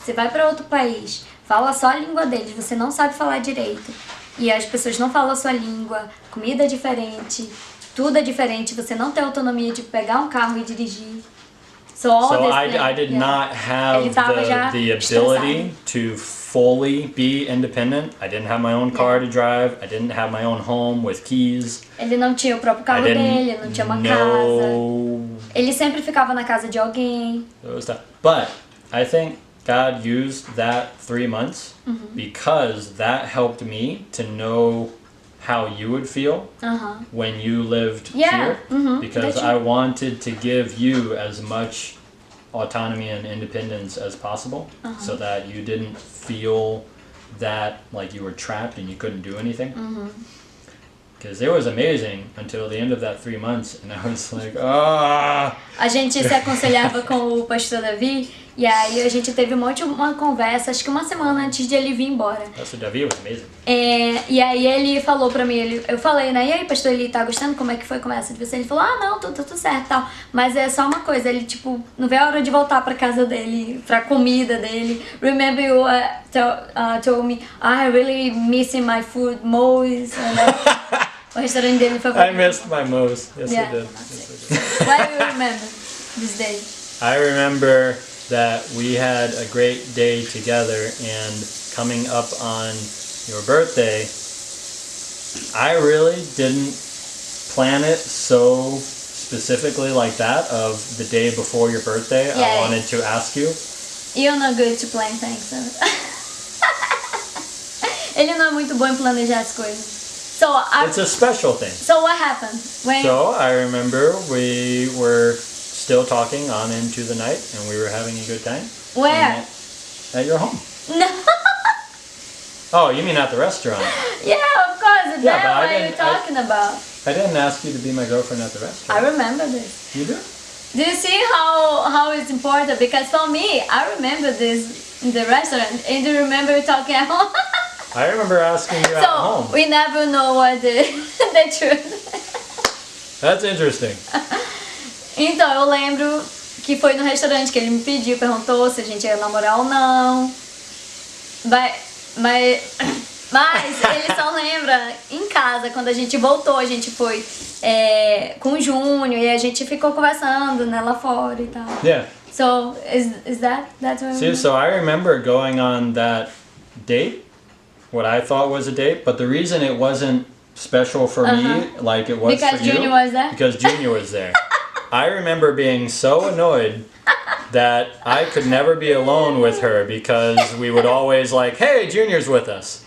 Você vai pra outro país, fala só a língua deles, você não sabe falar direito. E as pessoas não falam a sua língua, comida é diferente, tudo é diferente, você não tem autonomia de pegar um carro e dirigir. So I did not have the ability to fully be independent. I didn't have my own car to drive. I didn't have my own home with keys. Ele não tinha o próprio carro dele, ele não tinha uma casa. Ele sempre ficava na casa de alguém. But I think God used that 3 months because that helped me to know how you would feel when you lived here, because I wanted to give you as much autonomy and independence as possible, so that you didn't feel that like you were trapped and you couldn't do anything. Because it was amazing until the end of that 3 months, and I was like, ah. A gente se aconselhava com o pastor Davi, e aí a gente teve uma conversa, acho que uma semana antes de ele vir embora. Pastor Davi was amazing. E aí ele falou pra mim, eu falei, né, e aí pastor, ele tá gostando, como é que foi a conversa de você? Ele falou, não, tudo certo e tal, mas é só uma coisa, ele tipo, não vê a hora de voltar pra casa dele, pra comida dele. Remember you told me, I really missing my food most, o restaurante dele favorito. I missed my most. Yes, I did. Why do you remember this day? I remember that we had a great day together, and coming up on your birthday, I really didn't plan it so specifically like that of the day before your birthday. I wanted to ask you. You're not good to plan things. Ele não é muito bom em planejar as coisas. It's a special thing. So what happened? So I remember we were still talking on into the night, and we were having a good time. Where? At your home. No. Oh, you mean at the restaurant? Yeah, of course. That's what you're talking about. I didn't ask you to be my girlfriend at the restaurant. I remember this. You do? Do you see how it's important? Because for me, I remember this in the restaurant, and you remember talking at home. I remember asking you at home. So we never know what the truth. That's interesting. Então, eu lembro que foi no restaurante que ele me pediu, perguntou se a gente ia namorar ou não. Mas ele só lembra em casa, quando a gente voltou, a gente foi com o Júnior e a gente ficou conversando, né, lá fora e tal. Yeah. So, that's what See, so I remember going on that date, what I thought was a date, but the reason it wasn't special for me like it was because for you. Junior was there? Because Junior was there. I remember being so annoyed that I could never be alone with her because we would always like, hey, Junior's with us.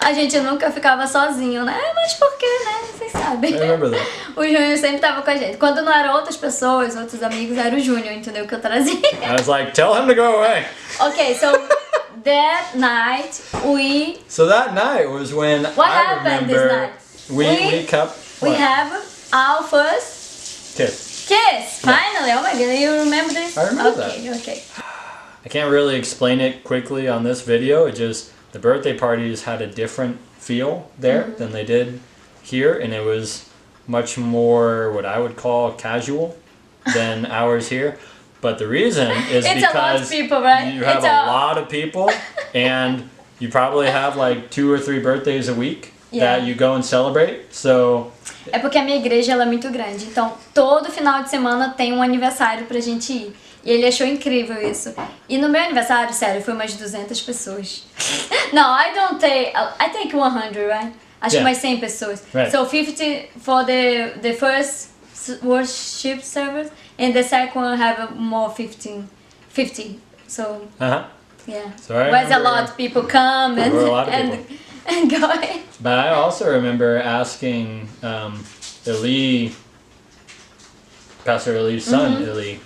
A gente nunca ficava sozinho, né? Mas por quê, né? Vocês sabem. I remember that. O Júnior sempre tava com a gente. Quando não eram outras pessoas, outros amigos, era o Júnior, entendeu? Que eu trazia. I was like, tell him to go away. Okay, so that night So that night was when What happened this night? We have our first kiss. Finally. Oh my god, you remember this? I remember that. Okay. I can't really explain it quickly on this video. It just, the birthday parties had a different feel there than they did here, and it was much more what I would call casual than ours here. But the reason is it's because a lot of people, right? You have a lot of people, and you probably have like 2 or 3 birthdays a week that you go and celebrate. So é porque a minha igreja ela é muito grande, então todo final de semana tem um aniversário pra gente ir. E ele achou incrível isso. E no meu aniversário, sério, foi umas 200 pessoas. Não, I take 100, right? Acho que mais 100 pessoas. Right. So 50 for the first worship service, and the second one have more 50. So yeah, so I where's a lot of people come and go. But I also remember asking Pastor Eli's son, Eli,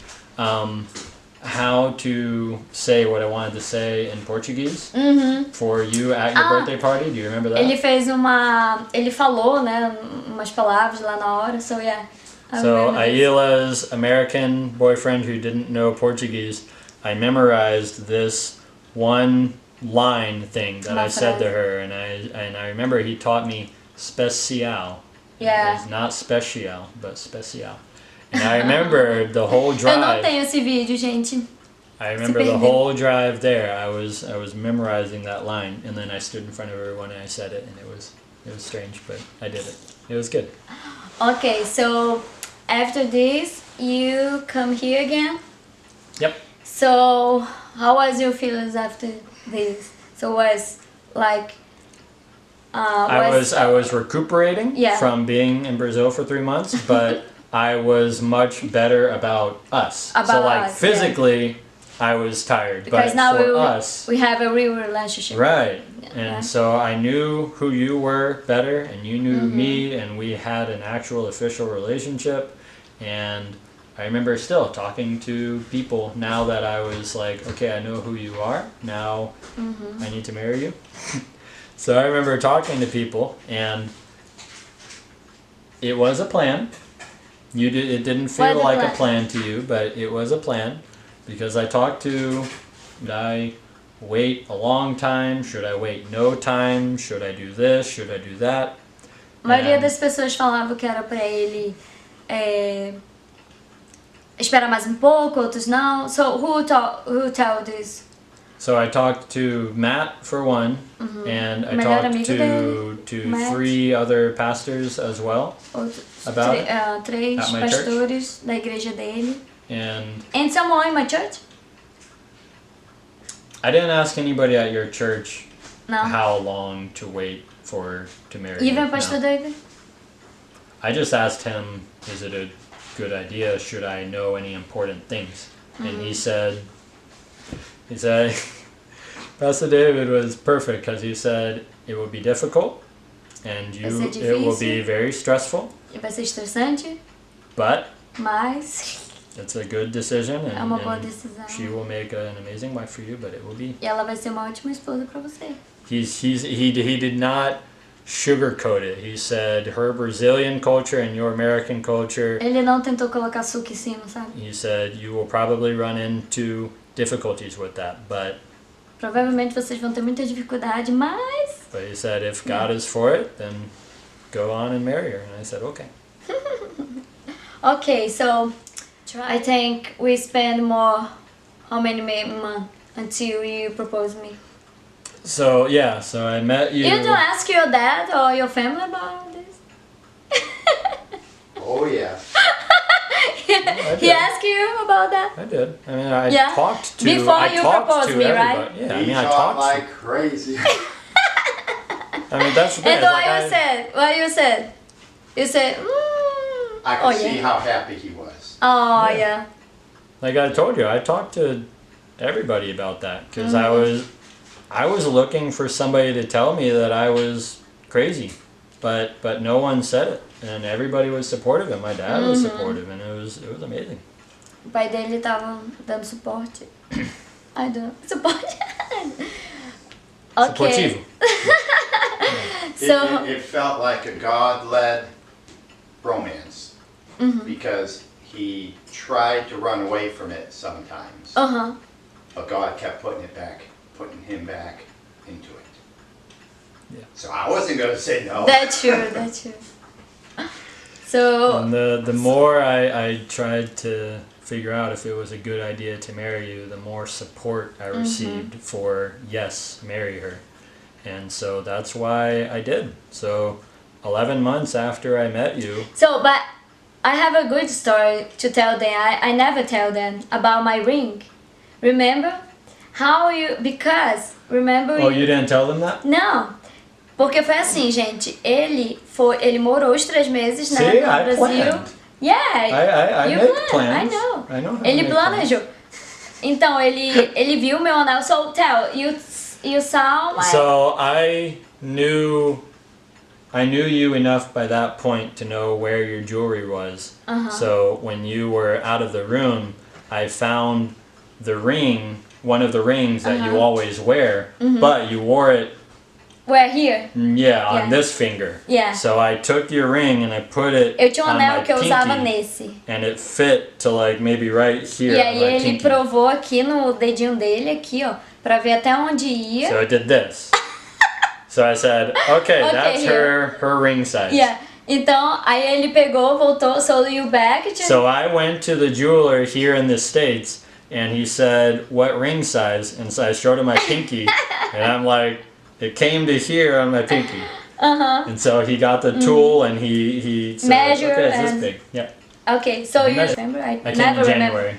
how to say what I wanted to say in Portuguese for you at your birthday party. Do you remember that? Ele falou, né, umas palavras lá na hora, so yeah. So Ayla's American boyfriend who didn't know Portuguese, I memorized this one line thing that I said to her, and I remember he taught me especial. Yeah. It's not special, but especial. And I remember the whole drive. Eu não tenho esse vídeo, gente. I remember the whole drive there. I was memorizing that line, and then I stood in front of everyone and I said it, and it was strange, but I did it. It was good. Okay, so after this, you come here again. Yep. So how was your feelings after this? So was like. I was recuperating from being in Brazil for 3 months, but I was much better about us. So like physically, I was tired, because but now for we have a real relationship. Right, and so I knew who you were better, and you knew me, and we had an actual official relationship. And I remember still talking to people now that I was like, okay, I know who you are. Now I need to marry you. So I remember talking to people, and it was a plan. It didn't feel like a plan to you, but it was a plan, because I talked to, should I wait a long time? Should I wait no time? Should I do this? Should I do that? A maioria das pessoas falava que era pra ele esperar mais pouco, outros não. So who told this? So I talked to Matt for one, and I talked to 3 other pastors as well about it três at my pastores da igreja dele. And someone in my church? I didn't ask anybody at your church how long to wait to marry. Even Pastor David? I just asked him, is it a good idea? Should I know any important things? And he said, Pastor David was perfect, because he said it will be difficult, and it will be very stressful. E vai ser estressante. Mas it's a good decision, é uma boa decisão. She will make an amazing wife for you, but it will be. E ela vai ser uma ótima esposa para você. He did not sugarcoat it. He said her Brazilian culture and your American culture. Ele não tentou colocar açúcar em cima, sabe? He said you will probably run into difficulties with that, but provavelmente vocês vão ter muita dificuldade, mas. But he said if God is for it, then go on and marry her. And I said okay. Okay, so I think we spend more. How many months until you proposed me? So I met you. You don't ask your dad or your family about this? Oh yeah. He asked you about that? I did. I mean, I talked to. Before you proposed me, right? Yeah, I talked like crazy. I mean, that's the thing. And what you said? You said, I could see how happy he was. Oh yeah. Like I told you, I talked to everybody about that, because I was looking for somebody to tell me that I was crazy, but no one said it, and everybody was supportive, and my dad was supportive, and it was amazing. O pai dele tava dando suporte. Ai, dando suporte. Okay. So it felt like a God-led romance, because he tried to run away from it sometimes, but God kept putting him back into it. Yeah. So I wasn't going to say no. That's true. So and the more I tried to figure out if it was a good idea to marry you, the more support I received for yes, marry her. And so that's why I did. So 11 months after I met you. So, but I have a good story to tell them. I never tell them about my ring. Remember? Remember? Oh, you didn't tell them that? Não. Porque foi assim, gente. Ele morou os 3 meses, né, no Brasil. Planned. Yeah. I make plans. I know. How Ele to make planejou. plans. Então, ele viu meu anel. So, tell, you saw my... So, I knew you enough by that point to know where your jewelry was. So, when you were out of the room, I found the ring, one of the rings that you always wear, but you wore it. Where, here? Yeah, on this finger. Yeah. So I took your ring and I put it eu tinha on anel my que eu usava pinky, nesse. and it fit to like maybe right here. E aí on my ele pinky. provou aqui no dedinho dele, aqui, ó, pra ver até onde ia. So I did this. So I said, okay, that's her ring size. Yeah. Então, aí ele pegou, voltou, so you back. So I went to the jeweler here in the States and he said, what ring size? And so I showed him my pinky, and I'm like, it came to here on my pinky. And so he got the tool, and he said, measure, okay, it's this big. Yeah. Okay, so you remember? I came never in remember. January.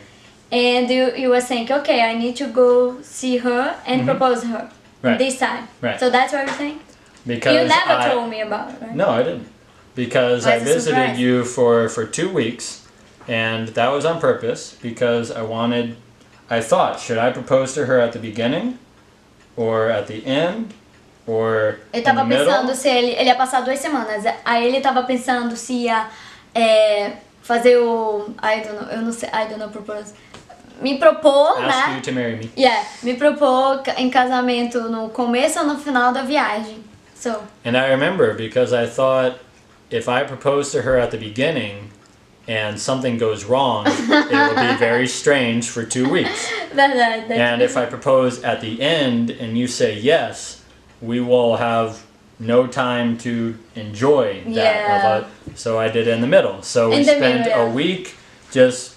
And you were saying, okay, I need to go see her and propose her this time. Right. So that's what you're saying? Because you never told me about it, right? No, I didn't. Because I visited you for 2 weeks, and that was on purpose, because I thought, should I propose to her at the beginning, or at the end, or ele tava in the middle? pensando se ele ia passar 2 semanas. Aí ele tava pensando se ia fazer o eu não sei, I don't know, propose. Me propor, Ask né? you to marry me. Yeah, me propor em casamento no começo ou no final da viagem. So. And I remember because I thought if I propose to her at the beginning and something goes wrong, it will be very strange for 2 weeks. Verdade. And if I propose at the end and you say yes, we will have no time to enjoy that. Yeah. So I did it in the middle. So we spent a week just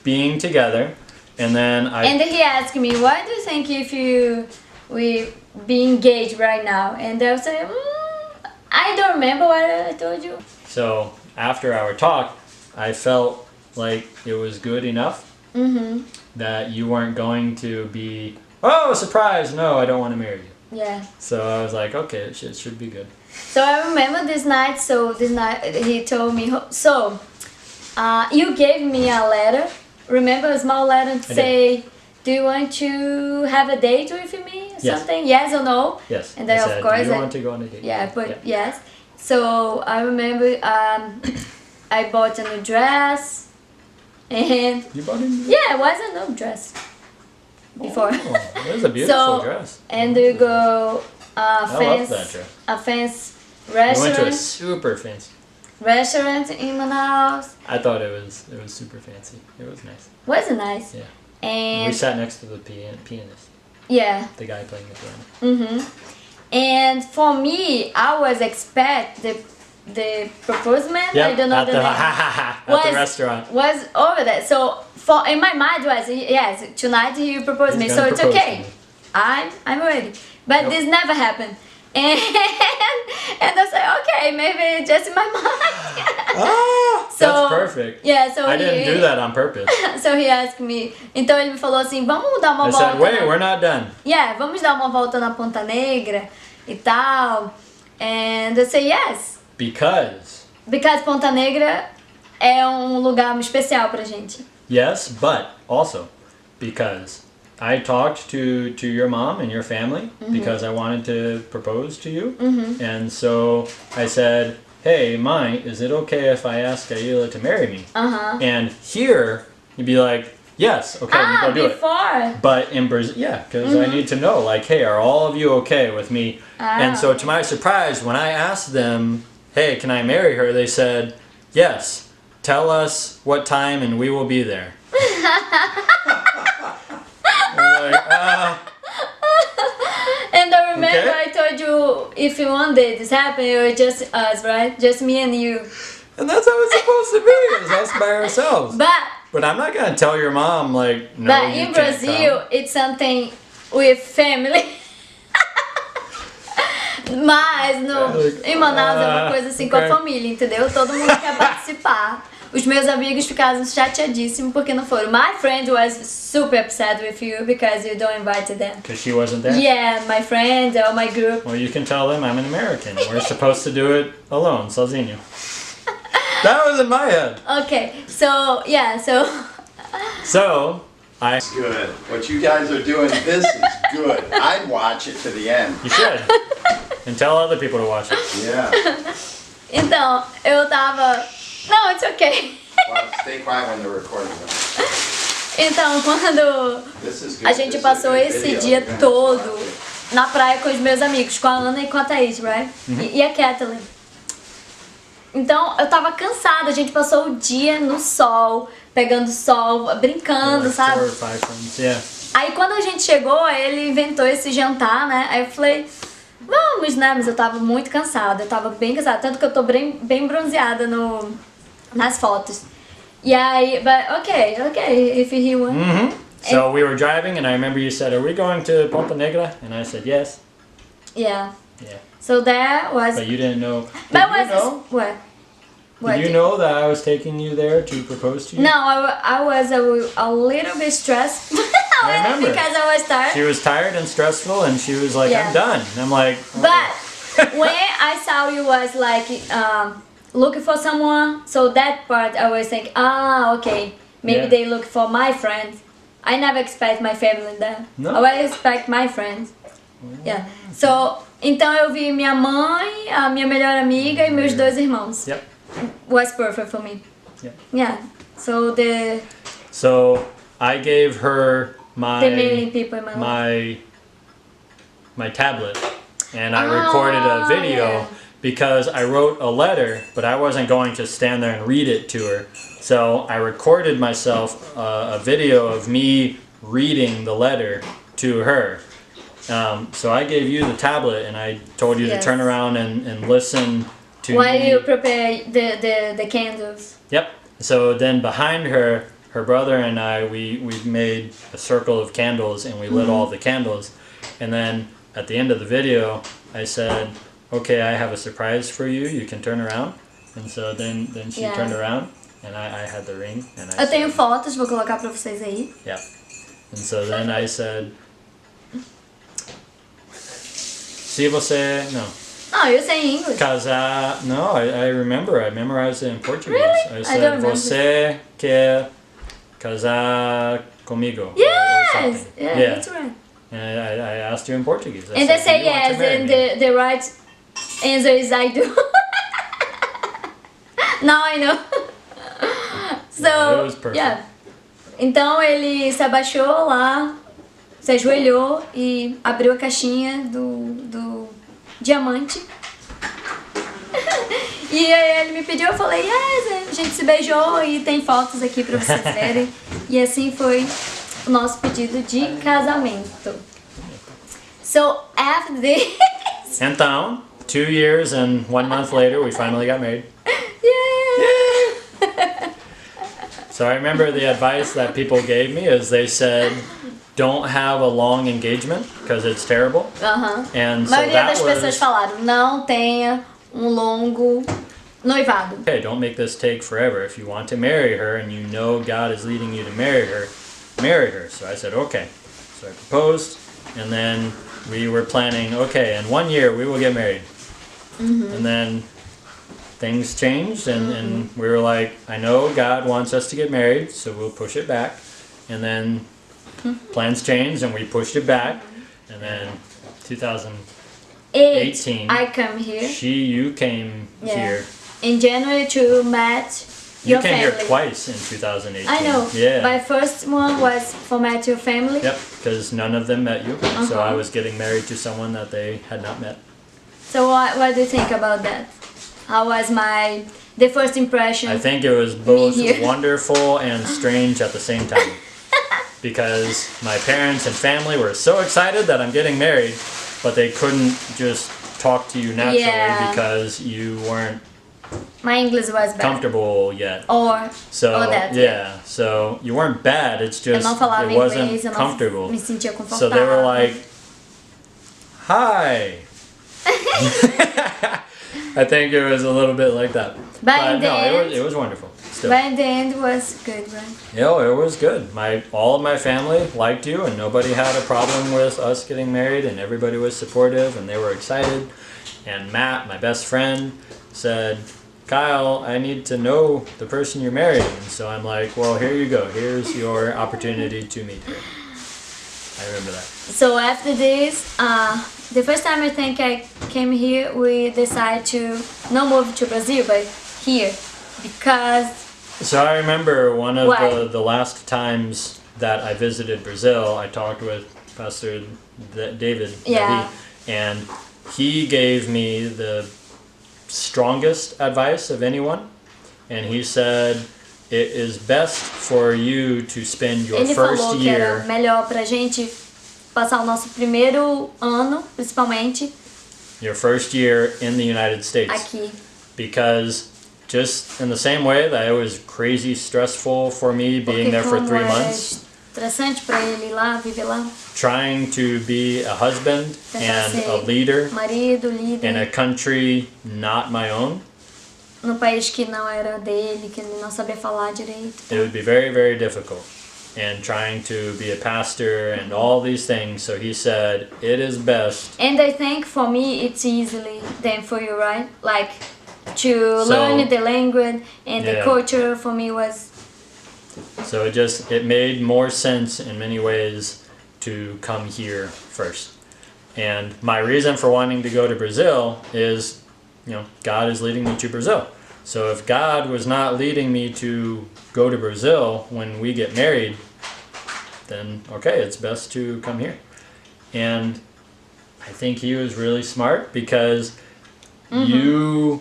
being together, and then And he asked me, why do you think if we be engaged right now? And I said, I don't remember what I told you. So after our talk, I felt like it was good enough that you weren't going to be, oh, surprise, no, I don't want to marry you. Yeah. So I was like, okay, it should be good. So I remember this night, he told me, so you gave me a letter, remember a small letter to say, do you want to have a date with me or something? Yes or no? Yes. And then of course, do you want to go on a date? Yeah, but yes. So I remember I bought a new dress, and you bought a new dress? yeah, it was a new dress before. Oh, it was a beautiful dress. And we go I love that dress. a fancy We restaurant. went to a super fancy Restaurant in Manaus. I thought it was super fancy. It was nice. Was it nice? Yeah. And we sat next to the pianist. Yeah. The guy playing the piano. And for me, I was expect the proposement. Yep, I don't know at the the name. at the restaurant. Was over there. So for in my mind was yes, tonight you propose He's me, so gonna it's propose okay. to me. I'm ready. But this never happened. And I said, okay, maybe just in my mind. So, that's perfect. Yeah, so I didn't do that on purpose. So he asked me. Então ele me falou assim, vamos dar uma I volta. said, wait, we're not done. Yeah, vamos dar uma volta na Ponta Negra e tal. And I said yes. Because Ponta Negra é lugar especial pra gente. yes, but also because I talked to your mom and your family because I wanted to propose to you. And so I said, hey, Mai, is it okay if I ask Ayla to marry me? And here, you'd be like, yes, okay, you go do before. it. But in Brazil, yeah, because I need to know, like, hey, are all of you okay with me? And so to my surprise, when I asked them, hey, can I marry her? They said, yes, tell us what time and we will be there. And I remember okay. I told you if one day this happened, it was just us, right? Just me and you. And that's how it's supposed to be, is us by ourselves. But I'm not going to tell your mom, like, no, but you in can't Brazil, come. it's something with family. Mas em Manaus é uma coisa assim com a família, entendeu? Todo mundo quer participar. Os meus amigos ficaram chateadíssimos porque não foram. My friend was super upset with you because you don't invite them. Because she wasn't there? Yeah, my friend or my group. Well, you can tell them I'm an American. We're supposed to do it alone, sozinho. That was in my head. Okay, so yeah, so. So, It's good. What you guys are doing, this is good. I'd watch it to the end. You should. And tell other people to watch it. Yeah. Então, eu tava. Não, it's okay. Well, stay quiet when they're recording them. Então, quando This is good. a gente passou esse dia todo na praia com os meus amigos, com a Ana e com a Thaís, right? E a Kathleen. Então, eu tava cansada, a gente passou o dia no sol, pegando sol, brincando, Like sabe? 4 or 5 friends, yeah. Aí quando a gente chegou, ele inventou esse jantar, né? Aí eu falei, vamos, né? Mas eu tava muito cansada, eu tava bem cansada, tanto que eu tô bem bronzeada nas fotos. E aí, but okay, if he wants. So we were driving, and I remember you said, "Are we going to Ponta Negra?" And I said, "Yes." Yeah. Yeah. So that was. But you didn't know. But Did you know? What? Did you know that I was taking you there to propose to you? No, I was a little bit stressed. I remember. Because I was tired. She was tired and stressful, and she was like, Yeah. "I'm done." And I'm like, "Oh." But when I saw you was like looking for someone, so that part I was thinking, okay, maybe Yeah. they look for my friends. I never expect my family there. No. I always expect my friends. Yeah. So, então eu vi minha mãe, a minha melhor amiga e meus dois irmãos. Yep. Was perfect for me. Yeah. Yeah. So I gave her The mailing people in my life. my tablet, and I recorded a video yeah. because I wrote a letter, but I wasn't going to stand there and read it to her. So I recorded myself a video of me reading the letter to her. So I gave you the tablet, and I told you to Yes. turn around and listen to While me. you prepare the candles. Yep. So then behind her, her brother and I, we made a circle of candles, and we lit all the candles. And then at the end of the video, I said, "Okay, I have a surprise for you. You can turn around." And so then she Yeah. turned around, and I had the ring. And I Eu tenho said, fotos, vou colocar pra vocês aí. yeah. And so then I said, "Se você não Oh, you say English. casar." No, I remember. I memorized it in Portuguese. Really? I I said, don't remember. "Você quer casar comigo?" or Yes! something. Yeah, that's right. And I asked you in Portuguese. I And said, they say "Do you want to yes, marry and me?" the right answer is I do. Now I know. So, Yeah, it was perfect. yeah. Então ele se abaixou lá, se ajoelhou e abriu a caixinha do diamante. E aí ele me pediu, eu falei, yes, a gente se beijou e tem fotos aqui pra vocês verem. E assim foi o nosso pedido de casamento. So after this, Então, 2 years and 1 month later, we finally got married. yeah. So I remember the advice that people gave me is they said, "Don't have a long engagement because it's terrible." And A so maioria that das pessoas was, falaram, não tenha longo noivado. okay, don't make this take forever. If you want to marry her and you know God is leading you to marry her, marry her. So I said, okay. So I proposed, and then we were planning, okay, in 1 year we will get married. And then things changed, and we were like, I know God wants us to get married, so we'll push it back. And then plans changed, and we pushed it back. And then 2018, I come here. you came here. In January to meet You your came family. here twice in 2018. I know. Yeah. My first one was for meet your family. Yep, because none of them met you. So I was getting married to someone that they had not met. So what do you think about that? How was the first impression? I think it was both here. wonderful and strange at the same time. Because my parents and family were so excited that I'm getting married, but they couldn't just talk to you naturally Yeah. because you weren't My English was bad. comfortable yet. Or that. Yeah, so you weren't bad, it's Eu just não falava it wasn't inglês, eu não comfortable. me sentia confortável. So they were like, "Hi." I think it was a little bit like that. But in the no, end- it was wonderful. Still. But in the end it was good, right? Yeah, it was good. All of my family liked you, and nobody had a problem with us getting married, and everybody was supportive, and they were excited. And Matt, my best friend, said, "Kyle, I need to know the person you're marrying." And so I'm like, "Well, here you go. Here's your opportunity to meet her." I remember that. So after this, the first time I think I came here, we decided to not move to Brazil, but here, because So I remember one of Why? the last times that I visited Brazil, I talked with Pastor David, Yeah. and he gave me the strongest advice of anyone, and he said, "It is best for you to spend your ele first falou que era year melhor pra gente passar o nosso primeiro ano, principalmente, in the United States, aqui. because just in the same way that it was crazy stressful for me being Porque there for como 3 era months." estressante pra ele ir lá, viver lá. Trying to be a husband and a leader marido, líder. in a country not my own. No país que não era dele, que ele não sabia falar direito. It would be very, very difficult. And trying to be a pastor and all these things. So he said, it is best. And I think for me it's easily than for you, right? Like to learn the language and the culture for me was. So it made more sense in many ways to come here first. And my reason for wanting to go to Brazil is, God is leading me to Brazil. So if God was not leading me to go to Brazil when we get married, then okay, it's best to come here. And I think he was really smart because you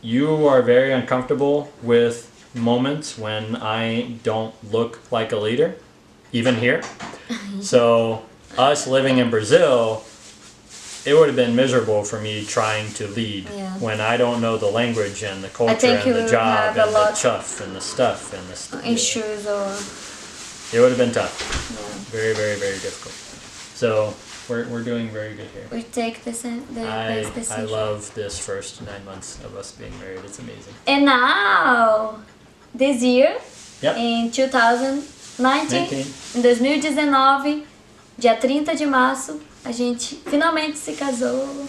are very uncomfortable with moments when I don't look like a leader, even here. So us living in Brazil, it would have been miserable for me trying to lead when I don't know the language and the culture and the job and the chuff and the stuff and the issues or. It would have been tough. Yeah. Very, very, very difficult. So we're doing very good here. We take the best decision. I love this first 9 months of us being married. It's amazing. And now, this year, in 2019, em 2019, dia 30 de março, a gente finalmente se casou.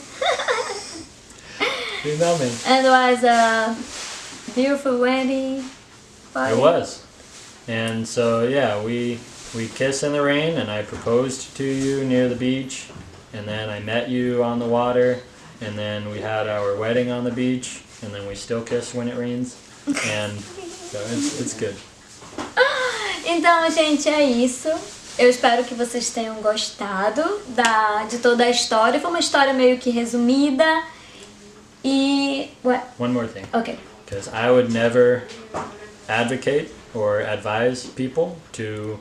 Finalmente. And it was a beautiful wedding party. It was. And so we kissed in the rain, and I proposed to you near the beach, and then I met you on the water, and then we had our wedding on the beach, and then we still kiss when it rains, and so it's good. Então, gente, é isso. Eu espero que vocês tenham gostado de toda a história. Foi uma história meio que resumida. E... What? One more thing. Okay. Because I would never advocate or advise people to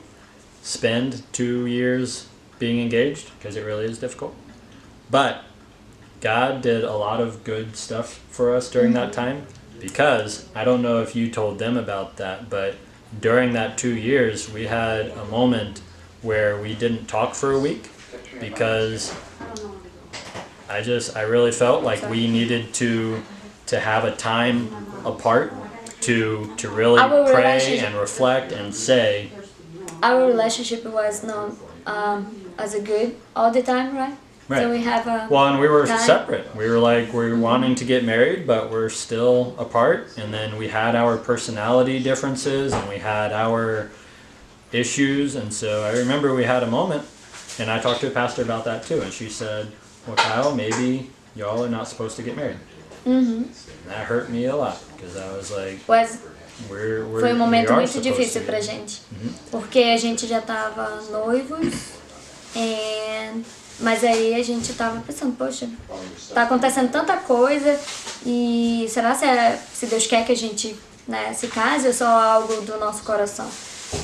spend 2 years being engaged, because it really is difficult. But God did a lot of good stuff for us during that time, because I don't know if you told them about that, but during that 2 years we had a moment where we didn't talk for a week because I really felt like we needed to have a time apart to really pray and reflect and say. Our relationship was not as good all the time, right? Right. So we have a well, and we were separate. We were wanting to get married, but we're still apart. And then we had our personality differences, and we had our issues. And so I remember we had a moment, and I talked to a pastor about that too. And she said, "Well, Kyle, maybe y'all are not supposed to get married." And that hurt me a lot because I was like, foi um momento muito difícil pra gente, porque a gente já tava noivos, mas aí a gente tava pensando, poxa, tá acontecendo tanta coisa e será se Deus quer que a gente, se case ou só algo do nosso coração?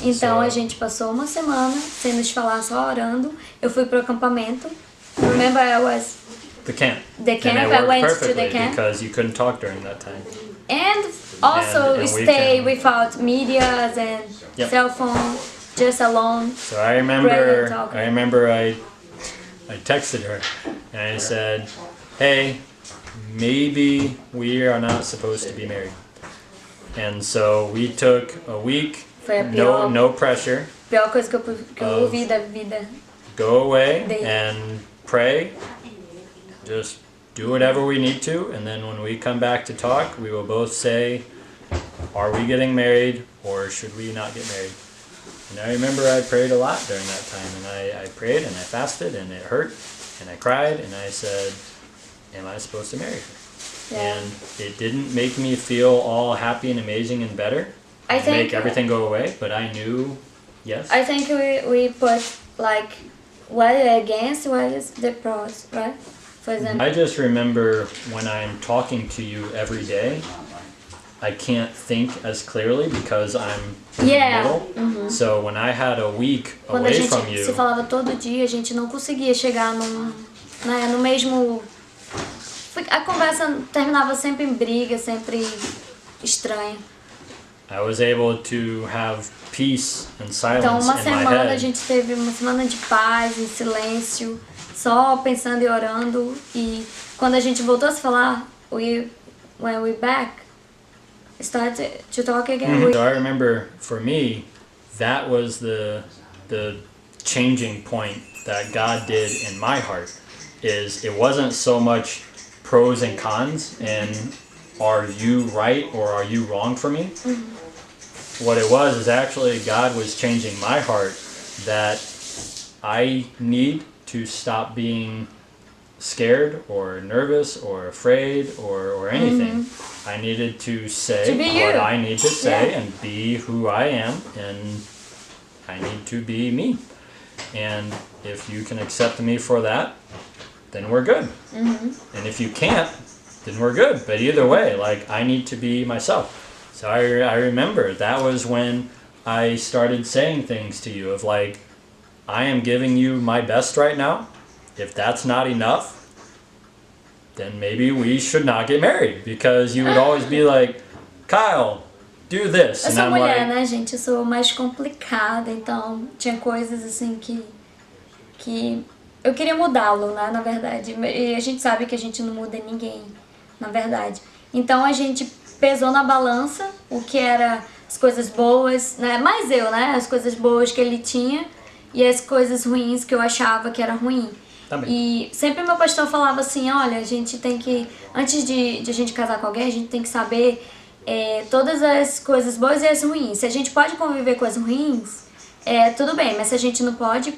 Então a gente passou uma semana sem nos falar, só orando. Eu fui pro acampamento. Remember I was the camp. I went to the camp because you couldn't talk during that time. And also stay without media and cell phone, just alone. So I remember I texted her and I said, "Hey, maybe we are not supposed to be married." And so we took a week, no pressure. Pior coisa que eu ouvi da vida. Go away and pray. Just do whatever we need to, and then when we come back to talk, we will both say, are we getting married or should we not get married? And I remember I prayed a lot during that time, and I prayed and I fasted and it hurt and I cried and I said, am I supposed to marry her? Yeah. And it didn't make me feel all happy and amazing and better, make everything go away, but I knew, yes. I think we put like what against, what is the pros, right? For example, I just remember when I'm talking to you every day, I can't think as clearly because I'm in the middle. So when I had a week away from you, se falava todo dia, a gente não conseguia chegar no mesmo. A conversa terminava sempre em briga, sempre estranha. I was able to have peace and Então, silence uma in my semana a head. gente teve uma semana de paz, em silêncio, só pensando e orando. E quando a gente voltou a se falar, when we back, started to talk again. So I remember, for me, that was the changing point that God did in my heart. Is it wasn't so much pros and cons and are you right or are you wrong for me? What it was is actually God was changing my heart that I need to stop being scared or nervous or afraid or anything. I needed to say To be what you. I need to say Yeah. and be who I am, and I need to be me. And if you can accept me for that, then we're good. And if you can't, then we're good. But either way, like, I need to be myself. So I remember that was when I started saying things to you of like, I am giving you my best right now. If that's not enough, then maybe we should not get married, because you would always be like, Kyle, do this. Eu And sou I'm mulher, like, né, gente? Eu sou mais complicada, então tinha coisas assim que eu queria mudá-lo, né, na verdade. E a gente sabe que a gente não muda ninguém, na verdade. Então a gente pesou na balança o que era as coisas boas, né, mais eu, né, as coisas boas que ele tinha e as coisas ruins que eu achava que era ruim. Também. E sempre meu pastor falava assim, olha, a gente tem que, antes de a gente casar com alguém, a gente tem que saber todas as coisas boas e as ruins. Se a gente pode conviver com as ruins, tudo bem, mas se a gente não pode,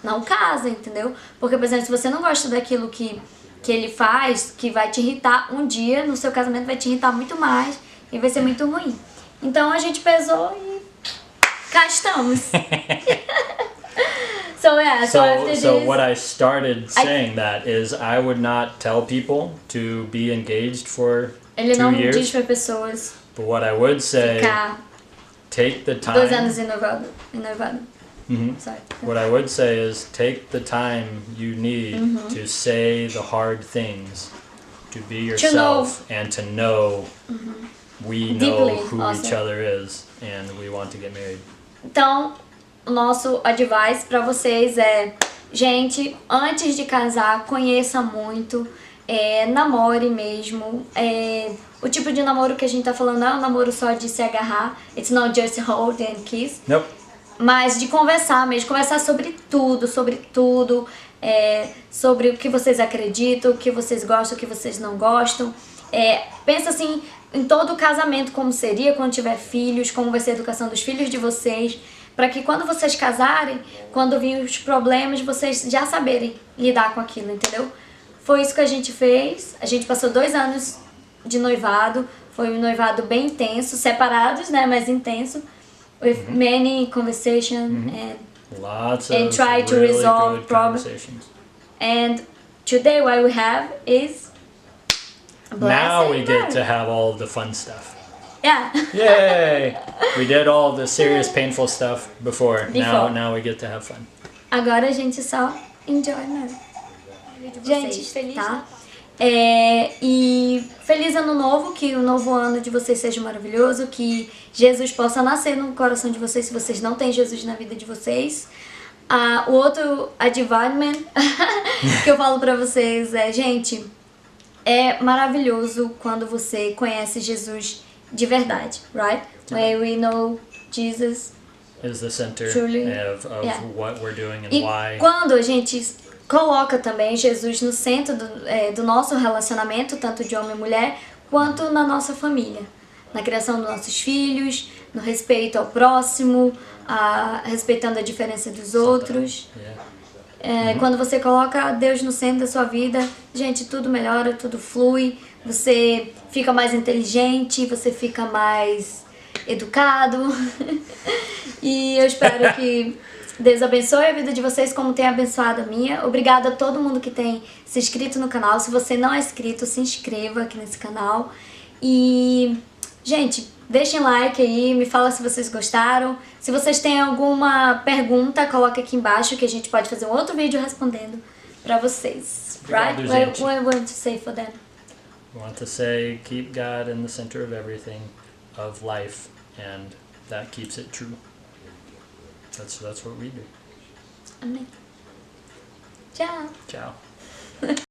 não casa, entendeu? Porque, por exemplo, se você não gosta daquilo que ele faz, que vai te irritar um dia, no seu casamento vai te irritar muito mais e vai ser muito ruim. Então a gente pesou e cá estamos. So after this, so what I started saying that is I would not tell people to be engaged for ele 2 não years. diz para pessoas But what I would say, ficar take the 2 time. anos em noivado. Sorry. What I would say is take the time you need to say the hard things, to be yourself, and to know we know Deeply, who also. each other is and we want to get married. Então, o nosso advice pra vocês é, gente, antes de casar, conheça muito, namore mesmo. O tipo de namoro que a gente tá falando não é um namoro só de se agarrar, it's not just hold and kiss. Nope. Mas de conversar mesmo, conversar sobre tudo, sobre o que vocês acreditam, o que vocês gostam, o que vocês não gostam. Pensa assim, em todo o casamento, como seria quando tiver filhos, como vai ser a educação dos filhos de vocês, para que quando vocês casarem, quando virem os problemas, vocês já saberem lidar com aquilo, entendeu? Foi isso que a gente fez, a gente passou 2 anos de noivado, foi um noivado bem intenso, separados, né, mas intenso, with many conversations Lots and of try to really resolve good problems. conversations. And today what we have is a Now we blessing. get to have all of the fun stuff. Yeah. Yay! We did all the serious, painful stuff before. Now we get to have fun. Agora a gente só enjoy, né? Gente, feliz, tá? E feliz ano novo, que o novo ano de vocês seja maravilhoso, que Jesus possa nascer no coração de vocês se vocês não têm Jesus na vida de vocês. O outro advisement que eu falo pra vocês é, gente, é maravilhoso quando você conhece Jesus de verdade, right? When we know Jesus Is the center truly, of what we're doing and e why. quando a gente coloca também Jesus no centro do nosso relacionamento, tanto de homem e mulher, quanto na nossa família. Na criação dos nossos filhos, no respeito ao próximo, respeitando a diferença dos outros. Quando você coloca Deus no centro da sua vida, gente, tudo melhora, tudo flui, você fica mais inteligente, você fica mais educado. E eu espero que Deus abençoe a vida de vocês como tem abençoado a minha. Obrigada a todo mundo que tem se inscrito no canal. Se você não é inscrito, se inscreva aqui nesse canal. E, gente, deixem like aí, me fala se vocês gostaram. Se vocês têm alguma pergunta, coloca aqui embaixo que a gente pode fazer um outro vídeo respondendo pra vocês. Obrigado, Right? gente. What I want to say for them? We want to say, keep God in the center of everything. of life, and that keeps it true. That's what we do. Amém. Tchau. Ciao.